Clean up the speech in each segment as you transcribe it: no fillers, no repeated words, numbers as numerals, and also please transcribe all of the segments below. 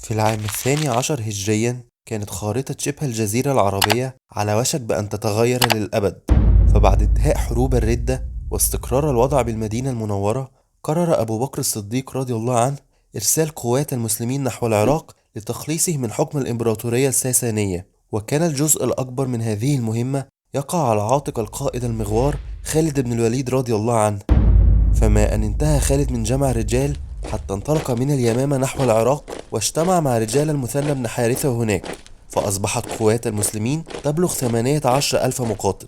في العام 12 هجريا كانت خارطة شبه الجزيرة العربية على وشك بأن تتغير للأبد. فبعد انتهاء حروب الردة واستقرار الوضع بالمدينة المنورة، قرر أبو بكر الصديق رضي الله عنه إرسال قوات المسلمين نحو العراق لتخليصه من حكم الإمبراطورية الساسانية. وكان الجزء الأكبر من هذه المهمة يقع على عاتق القائد المغوار خالد بن الوليد رضي الله عنه. فما أن انتهى خالد من جمع الرجال حتى انطلق من اليمامة نحو العراق واجتمع مع رجال المثنى بن حارثة هناك، فأصبحت قوات المسلمين تبلغ 18 ألف مقاتل.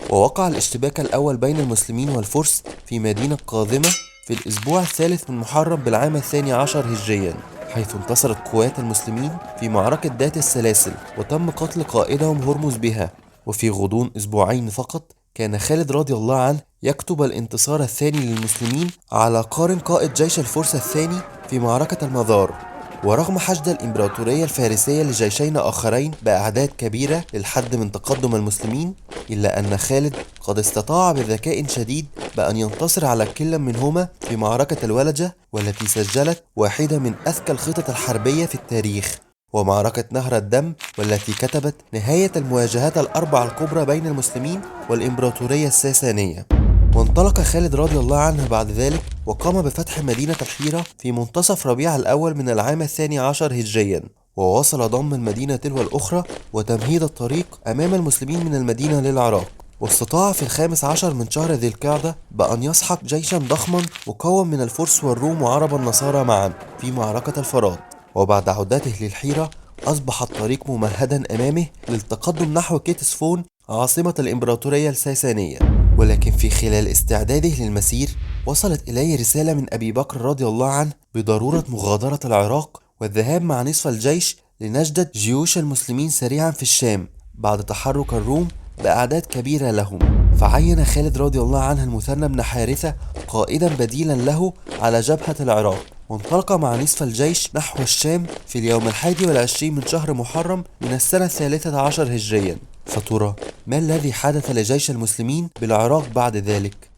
ووقع الاشتباك الأول بين المسلمين والفرس في مدينة قاذمة في الأسبوع الثالث من محرم بالعام 12 هجريا، حيث انتصرت قوات المسلمين في معركة ذات السلاسل وتم قتل قائدهم هرمز بها. وفي غضون أسبوعين فقط كان خالد رضي الله عنه يكتب الانتصار الثاني للمسلمين على قارن قائد جيش الفرس الثاني في معركة المذار. ورغم حشد الإمبراطورية الفارسية لجيشين آخرين بأعداد كبيرة للحد من تقدم المسلمين، إلا أن خالد قد استطاع بذكاء شديد بأن ينتصر على كل منهما في معركة الولجة، والتي سجلت واحدة من أذكى الخطط الحربية في التاريخ، ومعركة نهر الدم، والتي كتبت نهاية المواجهات الأربع الكبرى بين المسلمين والإمبراطورية الساسانية. وانطلق خالد رضي الله عنه بعد ذلك وقام بفتح مدينة الحيرة في منتصف ربيع الأول من العام 12 هجريا، وواصل ضم المدينة تلو الأخرى وتمهيد الطريق أمام المسلمين من المدينة للعراق. واستطاع في 15 من شهر ذي القعدة بأن يسحق جيشا ضخما مكون من الفرس والروم وعرب النصارى معا في معركة الفرات. وبعد عودته للحيرة أصبح الطريق ممهدا أمامه للتقدم نحو كيتسفون عاصمة الإمبراطورية الساسانية. ولكن في خلال استعداده للمسير وصلت إليه رسالة من أبي بكر رضي الله عنه بضرورة مغادرة العراق والذهاب مع نصف الجيش لنجدة جيوش المسلمين سريعا في الشام بعد تحرك الروم بأعداد كبيرة لهم. فعين خالد رضي الله عنه المثنى بن حارثة قائدا بديلا له على جبهة العراق، وانطلق مع نصف الجيش نحو الشام في اليوم 21 من شهر محرم من السنة 13 هجريا. فترى ما الذي حدث لجيش المسلمين بالعراق بعد ذلك؟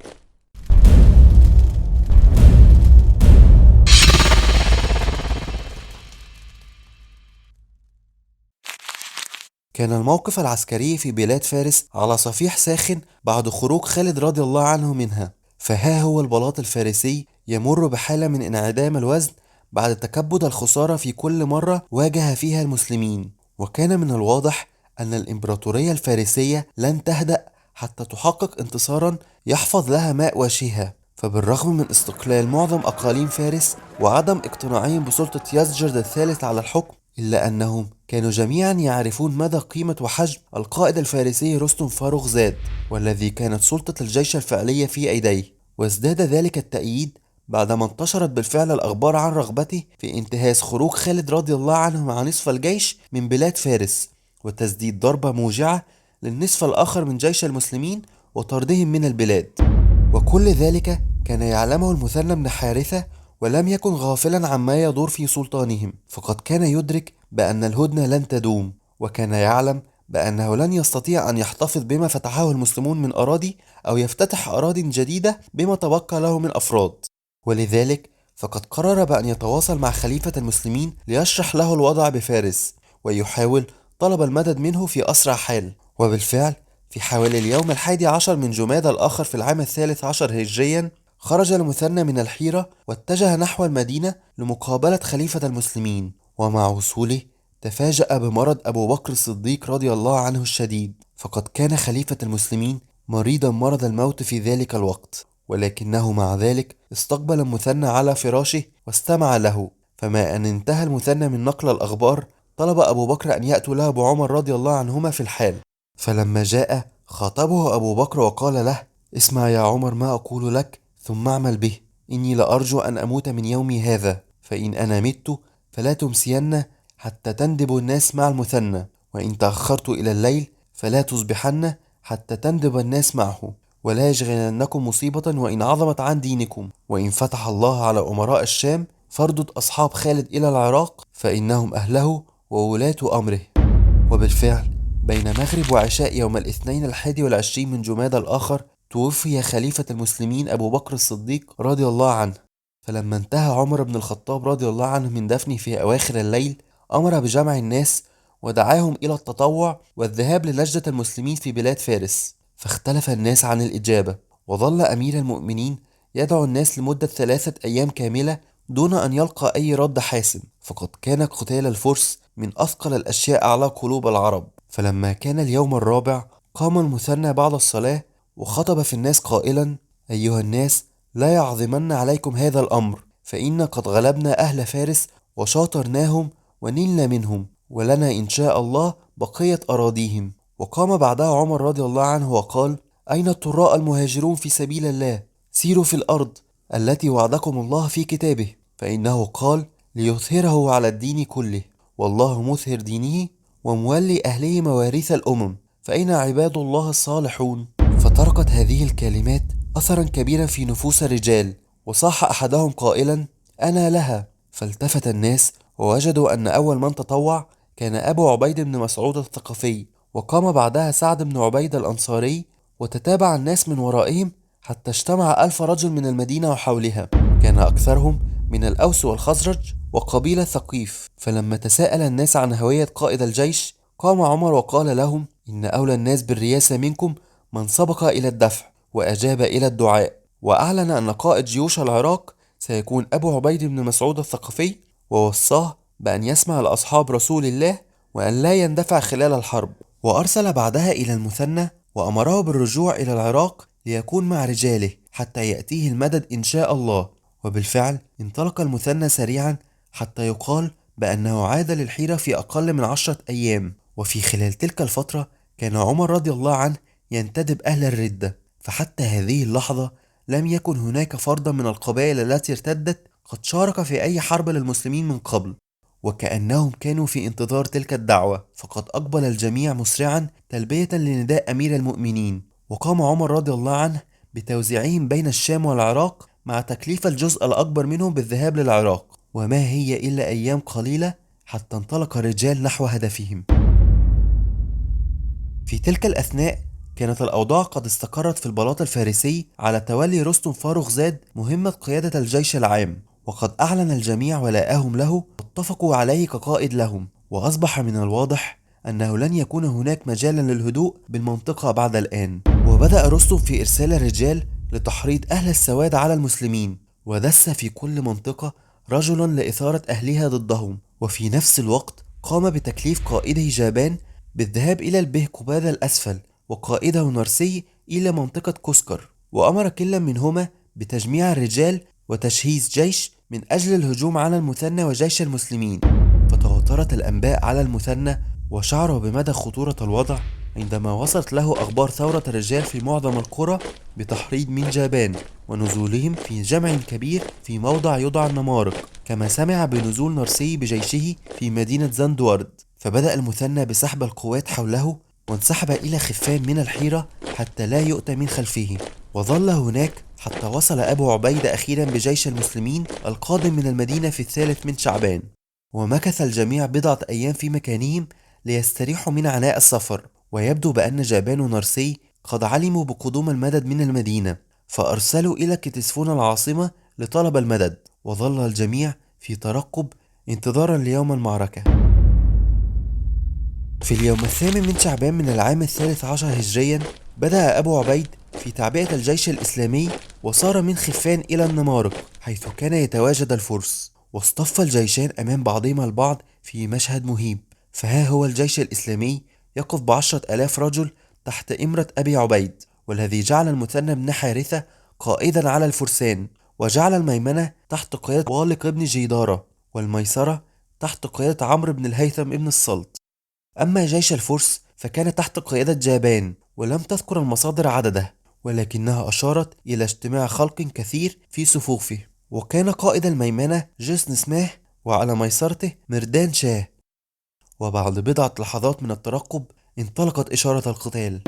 كان الموقف العسكري في بلاد فارس على صفيح ساخن بعد خروج خالد رضي الله عنه منها. فها هو البلاط الفارسي يمر بحالة من انعدام الوزن بعد تكبد الخسارة في كل مرة واجه فيها المسلمين. وكان من الواضح أن الإمبراطورية الفارسية لن تهدأ حتى تحقق انتصارا يحفظ لها ماء وجهها. فبالرغم من استقلال معظم أقاليم فارس وعدم اقتناعهم بسلطة يزجرد الثالث على الحكم، إلا أنهم كانوا جميعا يعرفون مدى قيمة وحجم القائد الفارسي رستم فاروخزاد، والذي كانت سلطة الجيش الفعلية في أيديه. وازداد ذلك التأييد بعدما انتشرت بالفعل الأخبار عن رغبته في انتهاز خروج خالد رضي الله عنه مع نصف الجيش من بلاد فارس، وتسديد ضربة موجعة للنصف الآخر من جيش المسلمين وطردهم من البلاد. وكل ذلك كان يعلمه المثنى بن حارثة، ولم يكن غافلا عما يدور في سلطانهم، فقد كان يدرك بأن الهدنة لن تدوم، وكان يعلم بأنه لن يستطيع أن يحتفظ بما فتحه المسلمون من أراضي أو يفتتح أراضٍ جديدة بما تبقى له من أفراد. ولذلك فقد قرر بأن يتواصل مع خليفة المسلمين ليشرح له الوضع بفارس ويحاول طلب المدد منه في أسرع حال. وبالفعل في حوالي اليوم 11 من جمادى الآخر في العام 13 هجريا خرج المثنى من الحيرة واتجه نحو المدينة لمقابلة خليفة المسلمين. ومع وصوله تفاجأ بمرض أبو بكر الصديق رضي الله عنه الشديد، فقد كان خليفة المسلمين مريضا مرض الموت في ذلك الوقت، ولكنه مع ذلك استقبل المثنى على فراشه واستمع له. فما أن انتهى المثنى من نقل الأخبار طلب أبو بكر أن يأتوا له بعمر رضي الله عنهما في الحال. فلما جاء خاطبه أبو بكر وقال له: اسمع يا عمر ما أقول لك ثم اعمل به. إني لأرجو أن أموت من يومي هذا، فإن أنا مت فلا تمسين حتى تندب الناس مع المثنى، وإن تأخرت إلى الليل فلا تصبحن حتى تندب الناس معه، ولا يشغلنكم مصيبة وإن عظمت عن دينكم. وإن فتح الله على أمراء الشام فاردد أصحاب خالد إلى العراق فإنهم أهله وولاة أمره. وبالفعل بين مغرب وعشاء يوم الاثنين 21 من جمادى الآخر توفي خليفة المسلمين أبو بكر الصديق رضي الله عنه. فلما انتهى عمر بن الخطاب رضي الله عنه من دفنه في أواخر الليل، أمر بجمع الناس ودعاهم إلى التطوع والذهاب لنجدة المسلمين في بلاد فارس. فاختلف الناس عن الإجابة، وظل أمير المؤمنين يدعو الناس لمدة 3 أيام كاملة دون أن يلقى أي رد حاسم، فقد كان قتال الفرس من أثقل الأشياء على قلوب العرب. فلما كان اليوم الرابع، قام المثنى بعد الصلاة وخطب في الناس قائلا: أيها الناس، لا يعظمن عليكم هذا الأمر، فإن قد غلبنا أهل فارس وشاطرناهم ونلنا منهم، ولنا إن شاء الله بقية أراضيهم. وقام بعدها عمر رضي الله عنه وقال: أين الطراء المهاجرون في سبيل الله؟ سيروا في الأرض التي وعدكم الله في كتابه، فإنه قال: ليظهره على الدين كله، والله مثهر دينه ومولي أهله مواريث الأمم، فأين عباد الله الصالحون؟ فتركت هذه الكلمات أثرا كبيرا في نفوس الرجال، وصاح أحدهم قائلا: أنا لها. فالتفت الناس ووجدوا أن أول من تطوع كان أبو عبيد بن مسعود الثقفي، وقام بعدها سعد بن عبيد الأنصاري، وتتابع الناس من ورائهم حتى اجتمع 1000 رجل من المدينة وحولها، كان أكثرهم من الأوس والخزرج وقبيلة ثقيف. فلما تساءل الناس عن هوية قائد الجيش، قام عمر وقال لهم: إن أولى الناس بالرياسة منكم من سبق إلى الدفع وأجاب إلى الدعاء. وأعلن أن قائد جيوش العراق سيكون أبو عبيد بن مسعود الثقفي، ووصاه بأن يسمع لأصحاب رسول الله وأن لا يندفع خلال الحرب. وأرسل بعدها إلى المثنى وأمره بالرجوع إلى العراق ليكون مع رجاله حتى يأتيه المدد إن شاء الله. وبالفعل انطلق المثنى سريعا حتى يقال بأنه عاد للحيرة في أقل من 10 أيام. وفي خلال تلك الفترة كان عمر رضي الله عنه ينتدب أهل الردة، فحتى هذه اللحظة لم يكن هناك فرد من القبائل التي ارتدت قد شارك في أي حرب للمسلمين من قبل، وكأنهم كانوا في انتظار تلك الدعوة. فقد أقبل الجميع مسرعا تلبية لنداء أمير المؤمنين، وقام عمر رضي الله عنه بتوزيعهم بين الشام والعراق، مع تكليف الجزء الأكبر منهم بالذهاب للعراق. وما هي إلا أيام قليلة حتى انطلق الرجال نحو هدفهم. في تلك الأثناء كانت الأوضاع قد استقرت في البلاط الفارسي على تولي رستم فاروخزاد مهمة قيادة الجيش العام، وقد أعلن الجميع ولاءهم له واتفقوا عليه كقائد لهم. وأصبح من الواضح أنه لن يكون هناك مجالا للهدوء بالمنطقة بعد الآن. وبدأ رستم في إرسال الرجال لتحريض أهل السواد على المسلمين، ودس في كل منطقة رجلا لإثارة أهلها ضدهم. وفي نفس الوقت قام بتكليف قائده جابان بالذهاب إلى البهقباد الأسفل، وقائده نرسي إلى منطقة كسكر، وأمر كلا منهما بتجميع الرجال وتجهيز جيش من أجل الهجوم على المثنى وجيش المسلمين. فتواترت الأنباء على المثنى، وشعر بمدى خطورة الوضع عندما وصلت له أخبار ثورة الرجال في معظم القرى بتحريض من جابان ونزولهم في جمع كبير في موضع يدعى النمارق، كما سمع بنزول نرسي بجيشه في مدينة زندورد. فبدأ المثنى بسحب القوات حوله، وانسحب إلى خفان من الحيرة حتى لا يؤتى من خلفه، وظل هناك حتى وصل أبو عبيدة أخيرا بجيش المسلمين القادم من المدينة في 3 من شعبان. ومكث الجميع بضعة أيام في مكانهم ليستريحوا من عناء السفر. ويبدو بأن جابان ونرسي قد علموا بقدوم المدد من المدينة، فأرسلوا إلى كتسفون العاصمة لطلب المدد، وظل الجميع في ترقب انتظارا ليوم المعركة. في اليوم 8 من شعبان من العام 13 هجريا بدأ أبو عبيد في تعبئة الجيش الإسلامي، وصار من خفان إلى النمارق حيث كان يتواجد الفرس، واصطف الجيشان أمام بعضهما البعض في مشهد مهيب. فها هو الجيش الإسلامي يقف ب10,000 رجل تحت إمرة أبي عبيد، والذي جعل المثنى بن حارثة قائدا على الفرسان، وجعل الميمنة تحت قيادة والق بن جيدارة، والميسرة تحت قيادة عمرو بن الهيثم بن الصلت. أما جيش الفرس فكان تحت قيادة جابان، ولم تذكر المصادر عدده، ولكنها أشارت إلى اجتماع خلق كثير في صفوفه. وكان قائد الميمنة جسن سماه، وعلى ميسرته مردان شاه. وبعد بضعة لحظات من الترقب انطلقت إشارة القتال.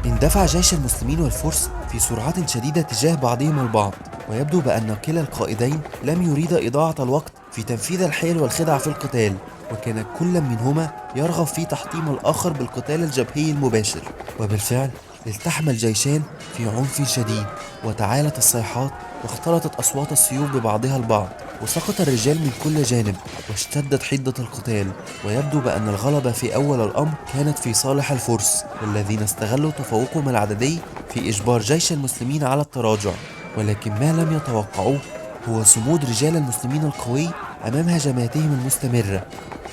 اندفع جيش المسلمين والفرس في سرعة شديدة تجاه بعضهم البعض، ويبدو بأن كلا القائدين لم يريد إضاعة الوقت في تنفيذ الحيل والخدع في القتال، وكان كل منهما يرغب في تحطيم الآخر بالقتال الجبهي المباشر. وبالفعل التحم الجيشان في عنف شديد، وتعالت الصيحات واختلطت أصوات السيوف ببعضها البعض، وسقط الرجال من كل جانب، واشتدت حدة القتال. ويبدو بأن الغلبة في أول الأمر كانت في صالح الفرس، والذين استغلوا تفوقهم العددي في إجبار جيش المسلمين على التراجع. ولكن ما لم يتوقعوه هو صمود رجال المسلمين القوي أمام هجماتهم المستمرة.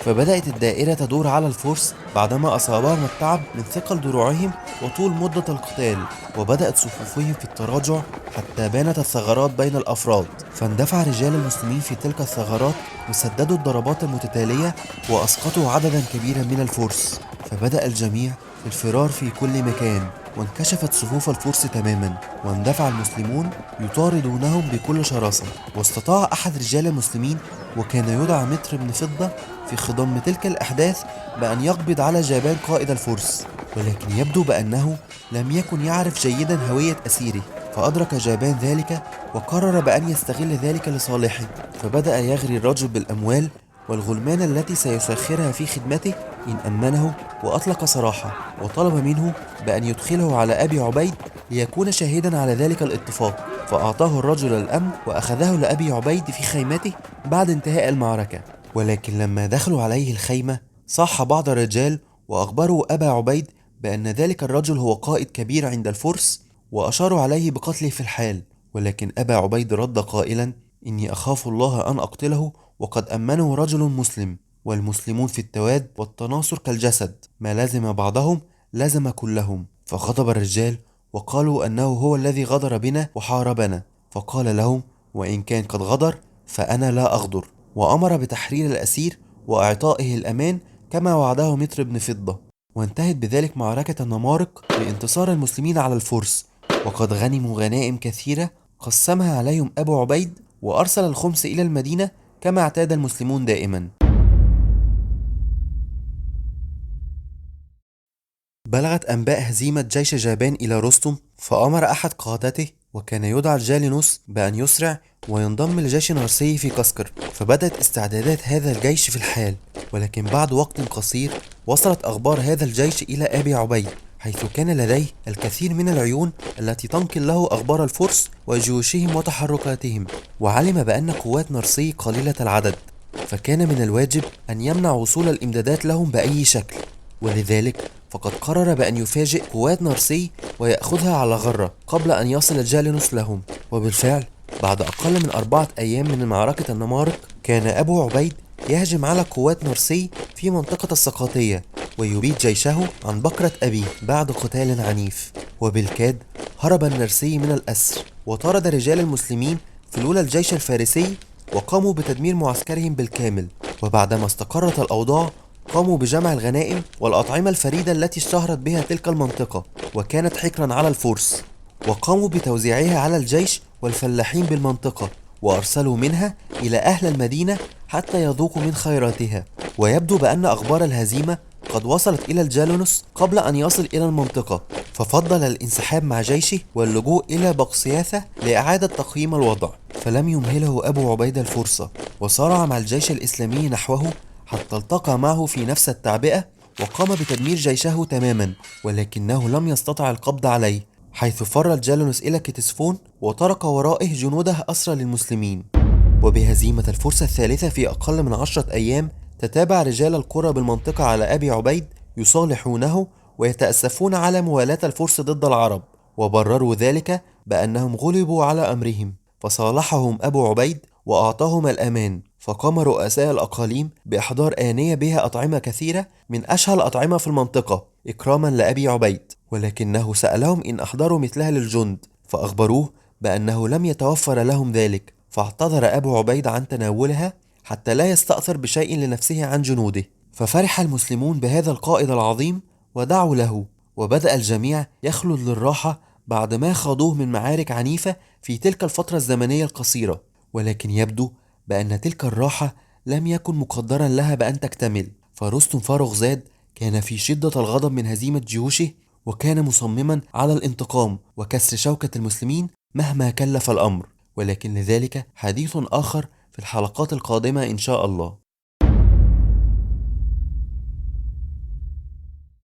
فبدأت الدائرة تدور على الفرس بعدما أصابهم التعب من ثقل دروعهم وطول مدة القتال، وبدأت صفوفهم في التراجع حتى بانت الثغرات بين الأفراد. فاندفع رجال المسلمين في تلك الثغرات وسددوا الضربات المتتالية وأسقطوا عددا كبيرا من الفرس. فبدأ الجميع في الفرار في كل مكان، وانكشفت صفوف الفرس تماما، واندفع المسلمون يطاردونهم بكل شراسة. واستطاع أحد رجال المسلمين وكان يدعى متر بن فضة في خضم تلك الأحداث بأن يقبض على جابان قائد الفرس، ولكن يبدو بأنه لم يكن يعرف جيدا هوية أسيره. فأدرك جابان ذلك وقرر بأن يستغل ذلك لصالحه، فبدأ يغري الرجل بالأموال والغلمان التي سيسخرها في خدمته إن أمنه، وأطلق سراحه وطلب منه بأن يدخله على أبي عبيد ليكون شاهدا على ذلك الاتفاق. فأعطاه الرجل الأمن وأخذه لأبي عبيد في خيمته بعد انتهاء المعركة. ولكن لما دخلوا عليه الخيمة صاح بعض الرجال وأخبروا أبا عبيد بأن ذلك الرجل هو قائد كبير عند الفرس، وأشاروا عليه بقتله في الحال. ولكن أبا عبيد رد قائلا: إني أخاف الله أن أقتله، وقد أمنه رجل مسلم، والمسلمون في التواد والتناصر كالجسد، ما لزم بعضهم لزم كلهم. فغضب الرجال وقالوا أنه هو الذي غدر بنا وحاربنا. فقال لهم: وإن كان قد غدر فأنا لا أغدر. وأمر بتحرير الأسير وإعطائه الأمان كما وعده متر بن فضة. وانتهت بذلك معركة النمارق بانتصار المسلمين على الفرس، وقد غنموا غنائم كثيرة قسمها عليهم أبو عبيد، وأرسل الخمس إلى المدينة كما اعتاد المسلمون دائما. بلغت أنباء هزيمة جيش جابان إلى رستم، فأمر أحد قادته وكان يدعى الجالينوس بأن يسرع وينضم لجيش نارسي في كسكر. فبدأت استعدادات هذا الجيش في الحال، ولكن بعد وقت قصير وصلت أخبار هذا الجيش إلى أبي عبيد، حيث كان لديه الكثير من العيون التي تنقل له أخبار الفرس وجيوشهم وتحركاتهم. وعلم بأن قوات نارسي قليلة العدد، فكان من الواجب أن يمنع وصول الإمدادات لهم بأي شكل. ولذلك فقد قرر بأن يفاجئ قوات نارسي ويأخذها على غرة قبل أن يصل جالينوس لهم. وبالفعل بعد أقل من 4 أيام من معركة النمارق كان أبو عبيد يهجم على قوات نارسي في منطقة السقاطية ويبيد جيشه عن بكرة أبيه بعد قتال عنيف. وبالكاد هرب النارسي من الأسر، وطارد رجال المسلمين فلول الجيش الفارسي وقاموا بتدمير معسكرهم بالكامل. وبعدما استقرت الأوضاع قاموا بجمع الغنائم والأطعمة الفريدة التي اشتهرت بها تلك المنطقة وكانت حكرا على الفرس، وقاموا بتوزيعها على الجيش والفلاحين بالمنطقة، وأرسلوا منها إلى أهل المدينة حتى يذوقوا من خيراتها. ويبدو بأن أخبار الهزيمة قد وصلت إلى الجالونوس قبل أن يصل إلى المنطقة، ففضل الانسحاب مع جيشه واللجوء إلى بقسياثة لإعادة تقييم الوضع. فلم يمهله أبو عبيدة الفرصة، وصارع مع الجيش الإسلامي نحوه حتى التقى معه في نفس التعبئة وقام بتدمير جيشه تماما، ولكنه لم يستطع القبض عليه، حيث فر الجالونوس إلى كتسفون وترك ورائه جنوده أسرى للمسلمين. وبهزيمة الفرس الثالثة في أقل من 10 أيام تتابع رجال القرى بالمنطقة على أبي عبيد يصالحونه ويتأسفون على موالاة الفرس ضد العرب، وبرروا ذلك بأنهم غلبوا على أمرهم. فصالحهم أبو عبيد وأعطاهم الأمان، فقام رؤساء الأقاليم بإحضار آنية بها أطعمة كثيرة من أشهى الأطعمة في المنطقة إكراما لأبي عبيد، ولكنه سألهم إن أحضروا مثلها للجند، فأخبروه بأنه لم يتوفر لهم ذلك، فاعتذر أبو عبيد عن تناولها حتى لا يستأثر بشيء لنفسه عن جنوده. ففرح المسلمون بهذا القائد العظيم ودعوا له، وبدأ الجميع يخلد للراحة بعد ما خاضوه من معارك عنيفة في تلك الفترة الزمنية القصيرة. ولكن يبدو بأن تلك الراحة لم يكن مقدرا لها بأن تكتمل، فرستم فارغزاد كان في شدة الغضب من هزيمة جيوشه، وكان مصمما على الانتقام وكسر شوكة المسلمين مهما كلف الأمر. ولكن لذلك حديث آخر في الحلقات القادمة إن شاء الله.